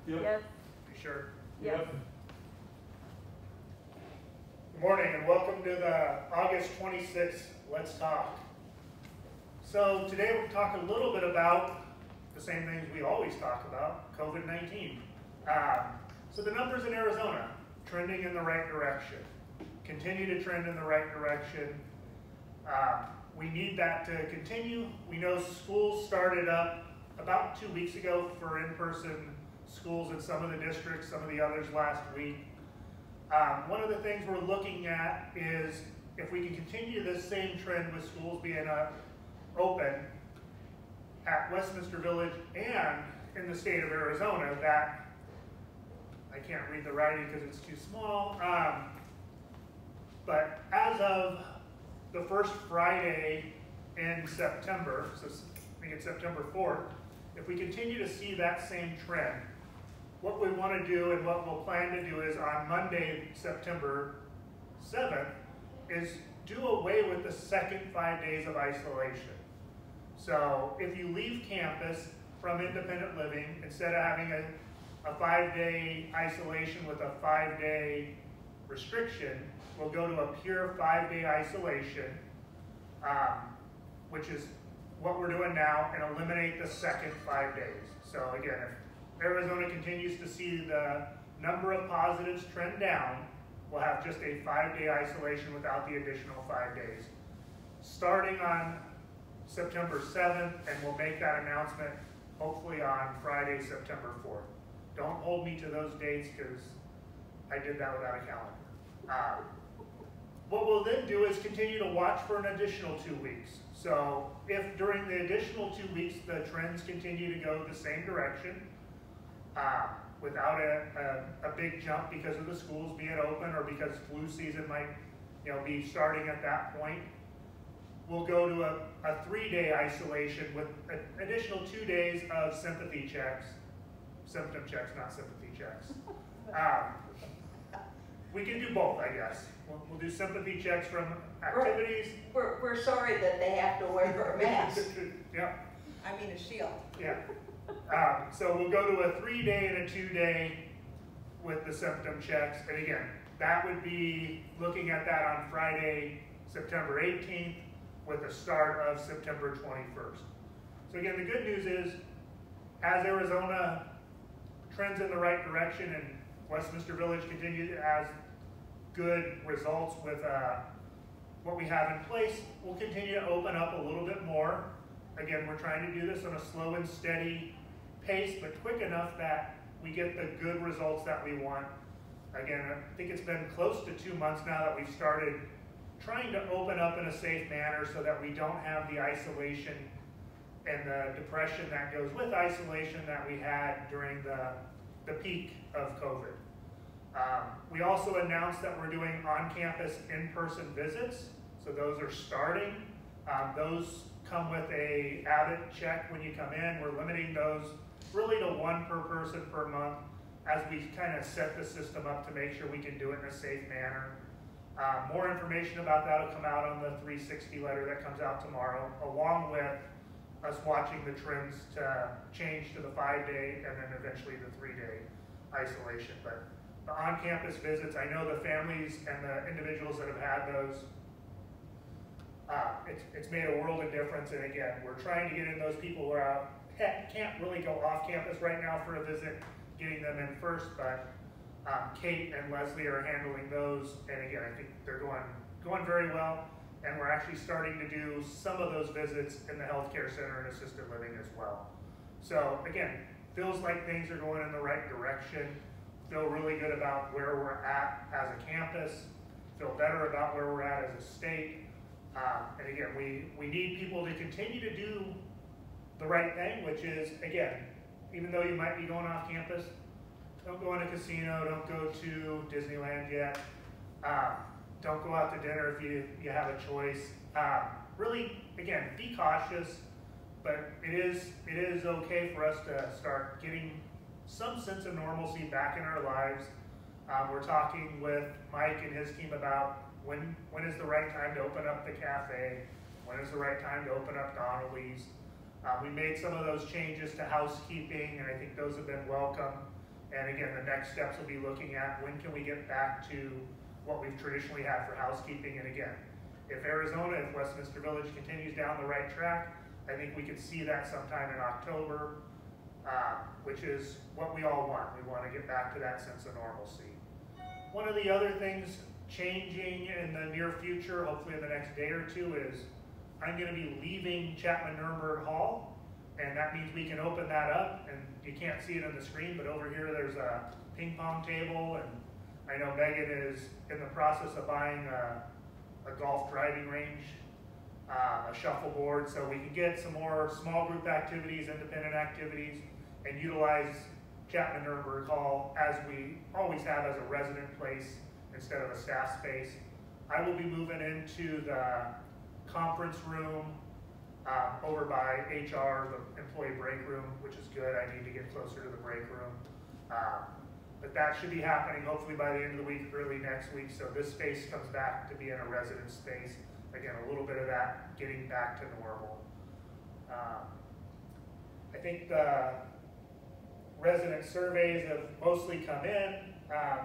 Yep. Yes. You sure? Yes. Good morning and welcome to the August 26th Let's Talk. So today we'll talk a little bit about the same things we always talk about, COVID-19. So the numbers in Arizona, trending in the right direction. Continue to trend in the right direction. We need that to continue. We know schools started up about 2 weeks ago for in-person schools in some of the districts, some of the others last week. One of the things we're looking at is if we can continue this same trend with schools being open at Westminster Village and in the state of Arizona, that I can't read the writing because it's too small, but as of the first Friday in September, so I think it's September 4th, if we continue to see that same trend, what we want to do and what we'll plan to do is on Monday, September 7th, is do away with the second 5 days of isolation. So if you leave campus from independent living, instead of having a 5-day isolation with a 5-day restriction, we'll go to a pure 5-day isolation, which is what we're doing now, and eliminate the second 5 days. So again, if Arizona continues to see the number of positives trend down, we'll have just a 5-day isolation without the additional 5 days. Starting on September 7th, and we'll make that announcement hopefully on Friday, September 4th. Don't hold me to those dates because I did that without a calendar. What we'll then do is continue to watch for an additional 2 weeks. So if during the additional 2 weeks the trends continue to go the same direction, without a big jump because of the schools being open or because flu season might be starting at that point, we'll go to a 3-day isolation with an additional 2 days of sympathy checks. Symptom checks, not sympathy checks. We can do both, I guess. We'll do sympathy checks from activities. We're sorry that they have to wear a mask. Yeah. I mean a shield. Yeah. So we'll go to a 3-day and a 2-day with the symptom checks. And again, that would be looking at that on Friday, September 18th with the start of September 21st. So again, the good news is as Arizona trends in the right direction and Westminster Village continues as good results with what we have in place, we'll continue to open up a little bit more. Again, we're trying to do this on a slow and steady pace, but quick enough that we get the good results that we want. Again, I think it's been close to 2 months now that we've started trying to open up in a safe manner so that we don't have the isolation and the depression that goes with isolation that we had during the peak of COVID. We also announced that we're doing on-campus in-person visits, so those are starting. Those come with a Abbott check when you come in. We're limiting those really to 1 per person per month as we kind of set the system up to make sure we can do it in a safe manner. More information about that will come out on the 360 letter that comes out tomorrow, along with us watching the trends to change to the 5-day and then eventually the 3-day isolation. But the on-campus visits, I know the families and the individuals that have had those, it's made a world of difference. And again, we're trying to get in those people who are can't really go off campus right now for a visit, getting them in first, but Kate and Leslie are handling those, and again, I think they're going very well, and we're actually starting to do some of those visits in the healthcare center and assisted living as well. So again, feels like things are going in the right direction. Feel really good about where we're at as a campus. Feel better about where we're at as a state. And again, we need people to continue to do the right thing, which is, again, even though you might be going off campus, don't go in a casino, don't go to Disneyland yet. Don't go out to dinner if you have a choice. Really, again, be cautious, but it is okay for us to start getting some sense of normalcy back in our lives. We're talking with Mike and his team about when is the right time to open up the cafe, when is the right time to open up Donnelly's. We made some of those changes to housekeeping, and I think those have been welcome. And again, the next steps will be looking at when can we get back to what we've traditionally had for housekeeping. And again, if Arizona, if Westminster Village continues down the right track, I think we could see that sometime in October, which is what we all want. We want to get back to that sense of normalcy. One of the other things changing in the near future, hopefully in the next day or two, is I'm going to be leaving Chapman-Nurnberg Hall, and that means we can open that up, and you can't see it on the screen, but over here there's a ping pong table, and I know Megan is in the process of buying a golf driving range, a shuffleboard, so we can get some more small group activities, independent activities, and utilize Chapman-Nurnberg Hall as we always have as a resident place instead of a staff space. I will be moving into the conference room over by HR, the employee break room, which is good. I need to get closer to the break room. But that should be happening hopefully by the end of the week, early next week. So this space comes back to being a resident space. Again, a little bit of that getting back to normal. I think the resident surveys have mostly come in.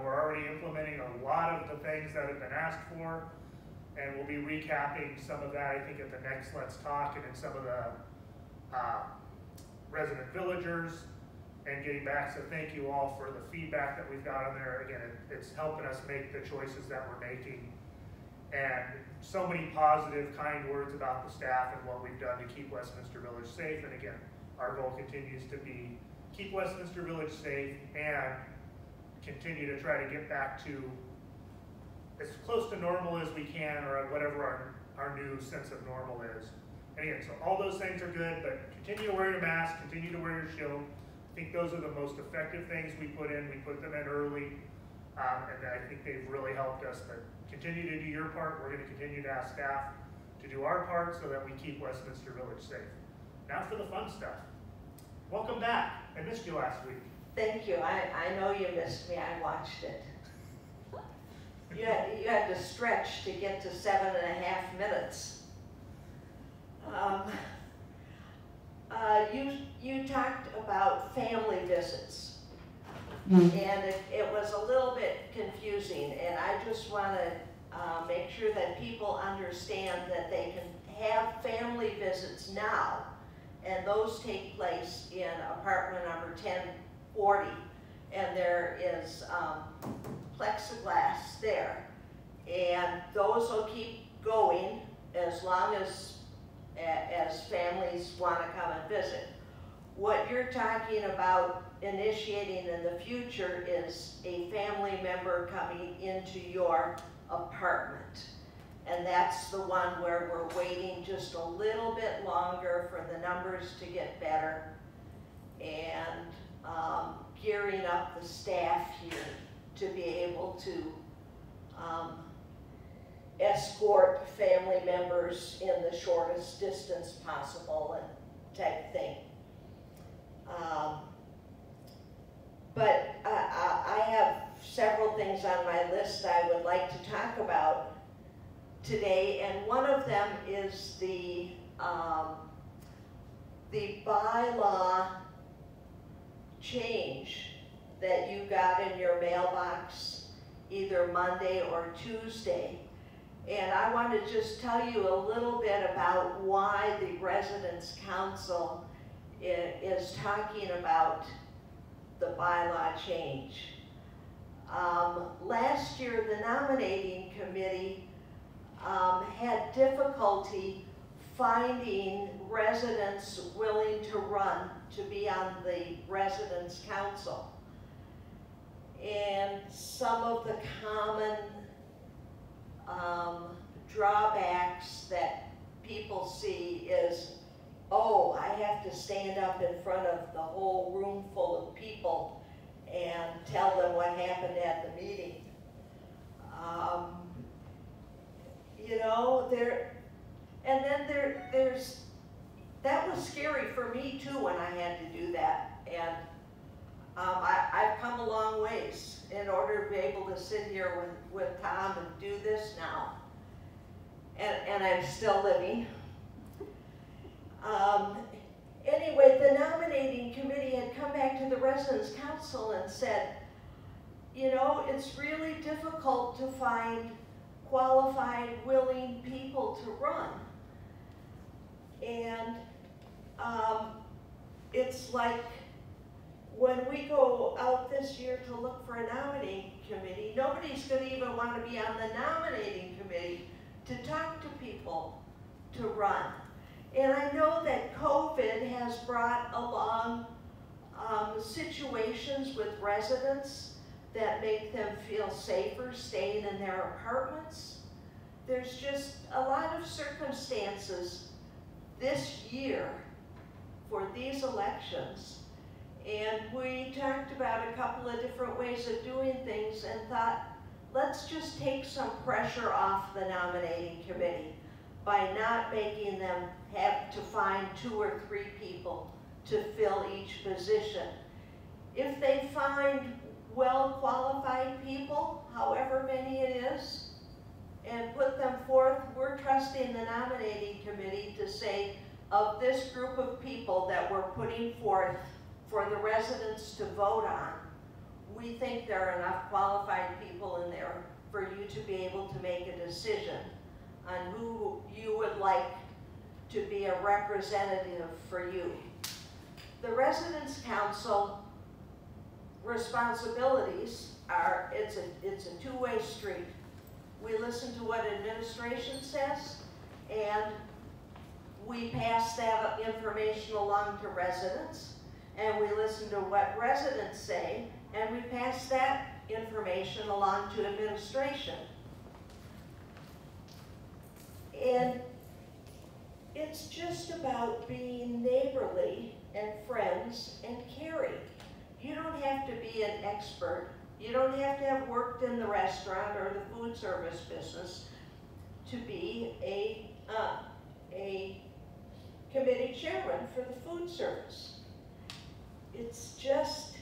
We're already implementing a lot of the things that have been asked for, and we'll be recapping some of that, I think, at the next Let's Talk, and in some of the resident villagers, and getting back. So thank you all for the feedback that we've got on there. Again, it's helping us make the choices that we're making, and so many positive, kind words about the staff and what we've done to keep Westminster Village safe. And again, our goal continues to be keep Westminster Village safe and continue to try to get back to as close to normal as we can, or whatever our new sense of normal is. And again, so all those things are good, but continue to wear your mask, continue to wear your shield. I think those are the most effective things we put in. We put them in early, and I think they've really helped us. But continue to do your part. We're going to continue to ask staff to do our part so that we keep Westminster Village safe. Now for the fun stuff. Welcome back. I missed you last week. Thank you. I know you missed me. I watched it. You had to stretch to get to 7.5 minutes. You talked about family visits, and it was a little bit confusing, and I just want to make sure that people understand that they can have family visits now, and those take place in apartment number 1040, and there is plexiglass there, and those will keep going as long as families want to come and visit. What you're talking about initiating in the future is a family member coming into your apartment, and that's the one where we're waiting just a little bit longer for the numbers to get better, and gearing up the staff here to be able to escort family members in the shortest distance possible and type thing. But I have several things on my list I would like to talk about today, and one of them is the bylaw change that you got in your mailbox either Monday or Tuesday. And I want to just tell you a little bit about why the Residents' Council is talking about the bylaw change. Last year, the nominating committee had difficulty finding residents willing to run to be on the Residents' Council. And some of the common drawbacks that people see is, oh, I have to stand up in front of the whole room full of people and tell them what happened at the meeting. You know, there's, that was scary for me too when I had to do that. And I've come a long ways in order to be able to sit here with Tom and do this now. And I'm still living. anyway, the nominating committee had come back to the residents council and said, you know, it's really difficult to find qualified, willing people to run. And it's like when we go out this year to look for a nominating committee, nobody's going to even want to be on the nominating committee to talk to people to run. And I know that COVID has brought along situations with residents that make them feel safer staying in their apartments. There's just a lot of circumstances this year for these elections. And we talked about a couple of different ways of doing things and thought, let's just take some pressure off the nominating committee by not making them have to find 2 or 3 people to fill each position. If they find well-qualified people, however many it is, and put them forth, we're trusting the nominating committee to say, of this group of people that we're putting forth for the residents to vote on, we think there are enough qualified people in there for you to be able to make a decision on who you would like to be a representative for you. The Residents' Council responsibilities are, it's a two-way street. We listen to what administration says, and we pass that information along to residents, and we listen to what residents say, and we pass that information along to administration. And it's just about being neighborly and friends and caring. You don't have to be an expert. You don't have to have worked in the restaurant or the food service business to be a committee chairman for the food service. It's just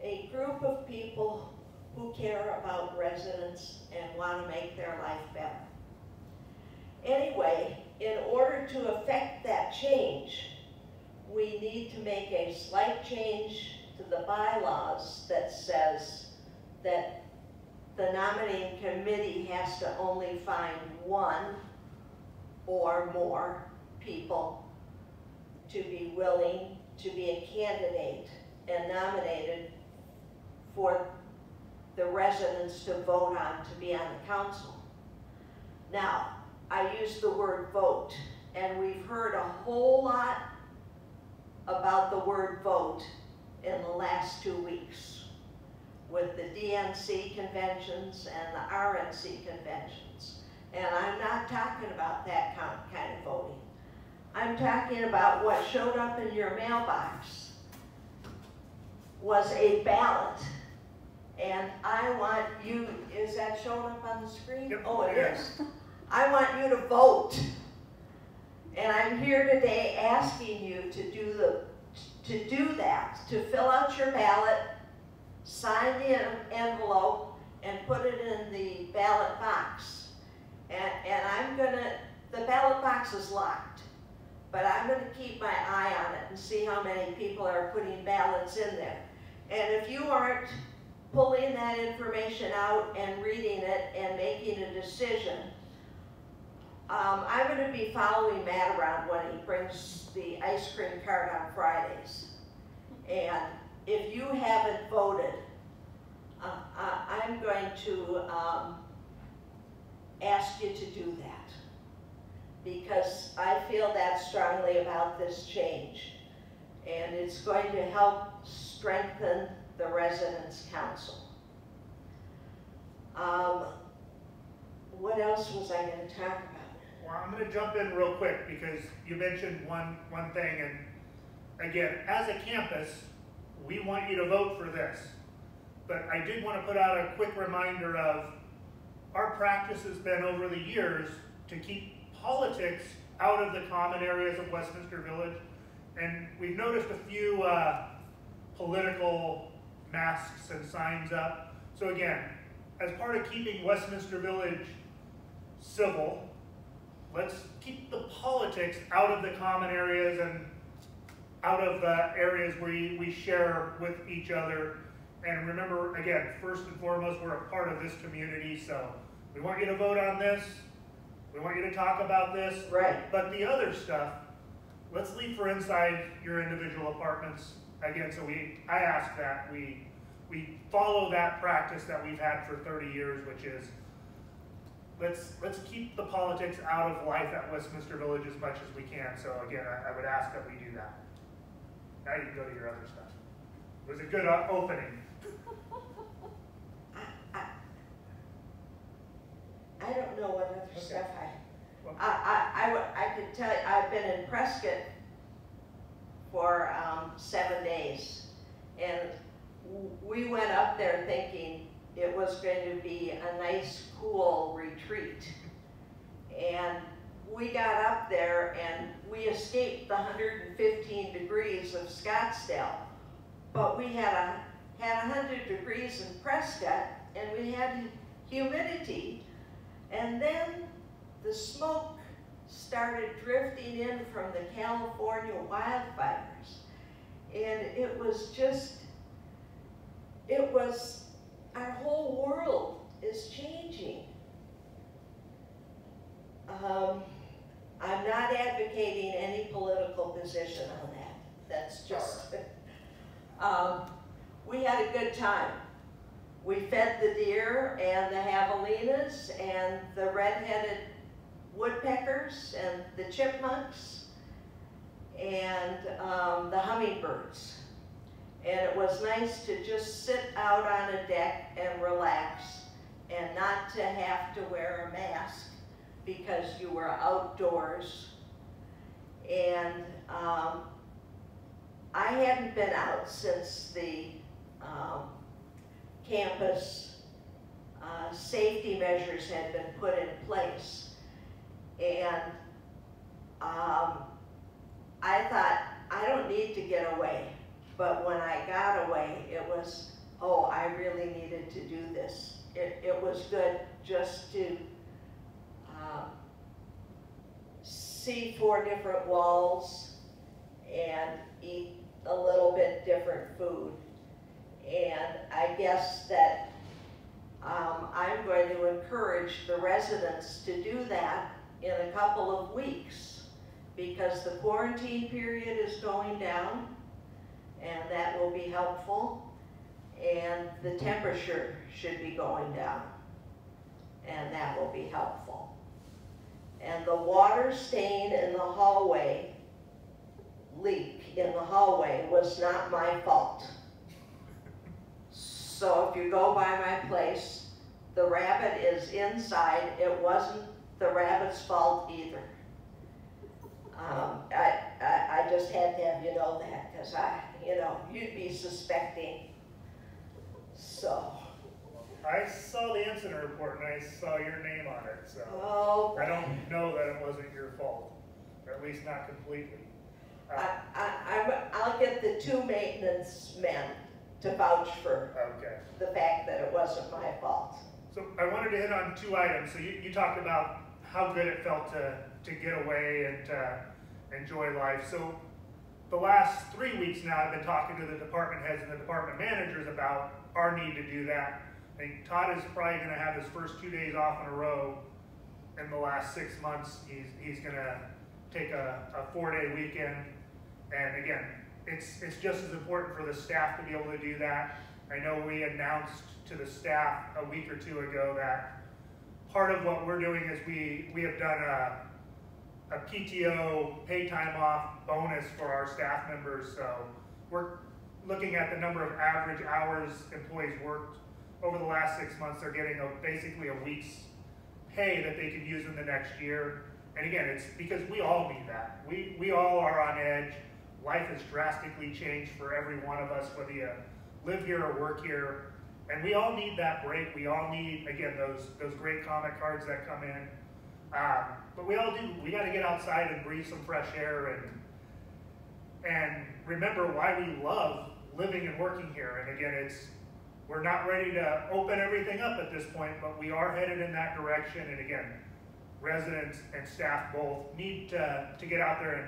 a group of people who care about residents and want to make their life better. Anyway, in order to affect that change, we need to make a slight change to the bylaws that says that the nominating committee has to only find 1 or more people to be willing to be a candidate and nominated for the residents to vote on to be on the council. Now, I use the word vote, and we've heard a whole lot about the word vote in the last 2 weeks with the DNC conventions and the RNC conventions. And I'm not talking about that kind of voting. I'm talking about what showed up in your mailbox was a ballot. And I want you, is that showing up on the screen? Yep, oh, it is. I want you to vote. And I'm here today asking you to do that, to fill out your ballot, sign the envelope, and put it in the ballot box. And I'm gonna, the ballot box is locked, but I'm gonna keep my eye on it and see how many people are putting ballots in there. And if you aren't pulling that information out and reading it and making a decision, I'm going to be following Matt around when he brings the ice cream cart on Fridays. And if you haven't voted, I'm going to ask you to do that, because I feel that strongly about this change. And it's going to help strengthen the Residents' Council. What else was I going to talk about? Well, I'm going to jump in real quick because you mentioned one thing, and again, as a campus, we want you to vote for this. But I did want to put out a quick reminder of our practice has been over the years to keep politics out of the common areas of Westminster Village, and we've noticed a few political masks and signs up. So again, as part of keeping Westminster Village civil, let's keep the politics out of the common areas and out of the areas where we share with each other. And remember, again, first and foremost, we're a part of this community, so we want you to vote on this. We want you to talk about this. Right. But the other stuff, let's leave for inside your individual apartments. Again, so I ask that we follow that practice that we've had for 30 years, which is let's keep the politics out of life at Westminster Village as much as we can. So again, I would ask that we do that. Now you can go to your other stuff. It was a good opening. I don't know what other stuff I could tell you, I've been in Prescott for 7 days, and we went up there thinking it was going to be a nice, cool retreat. And we got up there and we escaped the 115 degrees of Scottsdale, but we had 100 degrees in Prescott, and we had humidity. And then the smoke started drifting in from the California wildfires. And it was, our whole world is changing. I'm not advocating any political position on that. That's just, we had a good time. We fed the deer and the javelinas and the red-headed woodpeckers and the chipmunks and the hummingbirds. And it was nice to just sit out on a deck and relax and not to have to wear a mask because you were outdoors. And I hadn't been out since the campus safety measures had been put in place. And I thought, I don't need to get away. But when I got away, it was, oh, I really needed to do this. It was good just to see 4 different walls and eat a little bit different food. And I guess that I'm going to encourage the residents to do that in a couple of weeks, because the quarantine period is going down, and that will be helpful, and the temperature should be going down, and that will be helpful. And the water stain in the hallway, leak in the hallway, was not my fault. So if you go by my place, the rabbit is inside. It wasn't the rabbit's fault either. I just had to have you know that, because you'd be suspecting. So. I saw the incident report and I saw your name on it, so Oh. I don't know that it wasn't your fault, or at least not completely. I'll get the 2 maintenance men to vouch for the fact that it wasn't my fault. So I wanted to hit on 2 items. So you talked about how good it felt to get away and to enjoy life. So the last 3 weeks now, I've been talking to the department heads and the department managers about our need to do that. I think Todd is probably going to have his first 2 days off in a row in the last 6 months. He's going to take a 4-day weekend. And again, it's just as important for the staff to be able to do that. I know we announced to the staff a week or 2 ago that part of what we're doing is we have done a PTO, pay time off bonus for our staff members. So we're looking at the number of average hours employees worked over the last 6 months. They're getting basically a week's pay that they can use in the next year. And again, it's because we all need that. We all are on edge. Life has drastically changed for every one of us, whether you live here or work here. And we all need that break. We all need, again, those great comic cards that come in. But we all do. We got to get outside and breathe some fresh air and remember why we love living and working here. And again, we're not ready to open everything up at this point, but we are headed in that direction. And again, residents and staff both need to get out there and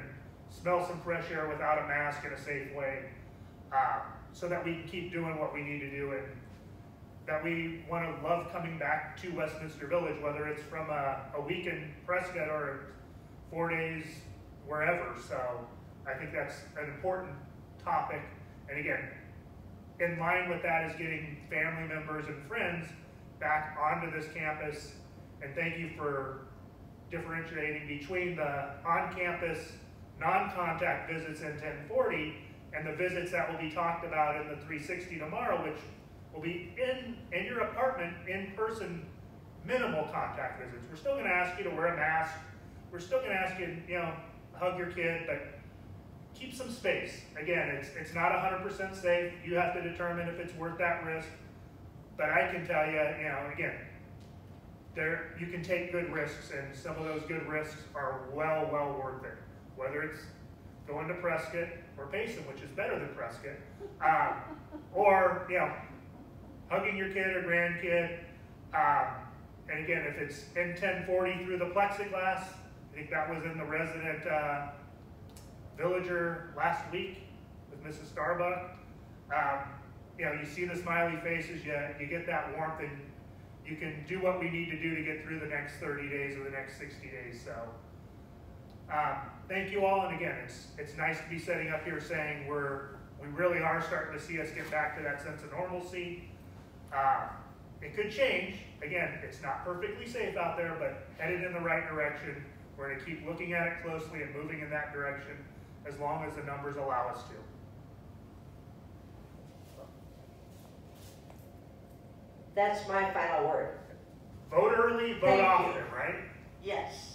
smell some fresh air without a mask in a safe way, so that we can keep doing what we need to do, and that we want to love coming back to Westminster Village, whether it's from a week in Prescott or 4 days wherever. So I think that's an important topic. And again, in line with that is getting family members and friends back onto this campus. And thank you for differentiating between the on-campus non-contact visits in 1040 and the visits that will be talked about in the 360 tomorrow, which will be in your apartment, in-person, minimal contact visits. We're still going to ask you to wear a mask. We're still going to ask you, hug your kid, but keep some space. Again, it's not 100% safe. You have to determine if it's worth that risk. But I can tell you, again, you can take good risks, and some of those good risks are well worth it. Whether it's going to Prescott or Payson, which is better than Prescott, or hugging your kid or grandkid. And again, if it's in 1040 through the plexiglass, I think that was in the resident villager last week with Mrs. Starbuck. You see the smiley faces, you get that warmth, and you can do what we need to do to get through the next 30 days or the next 60 days. So thank you all, and again, it's nice to be sitting up here saying we really are starting to see us get back to that sense of normalcy. It could change. Again, it's not perfectly safe out there, but headed in the right direction. We're going to keep looking at it closely and moving in that direction as long as the numbers allow us to. That's my final word. Vote early, vote Thank you. often, right? Yes.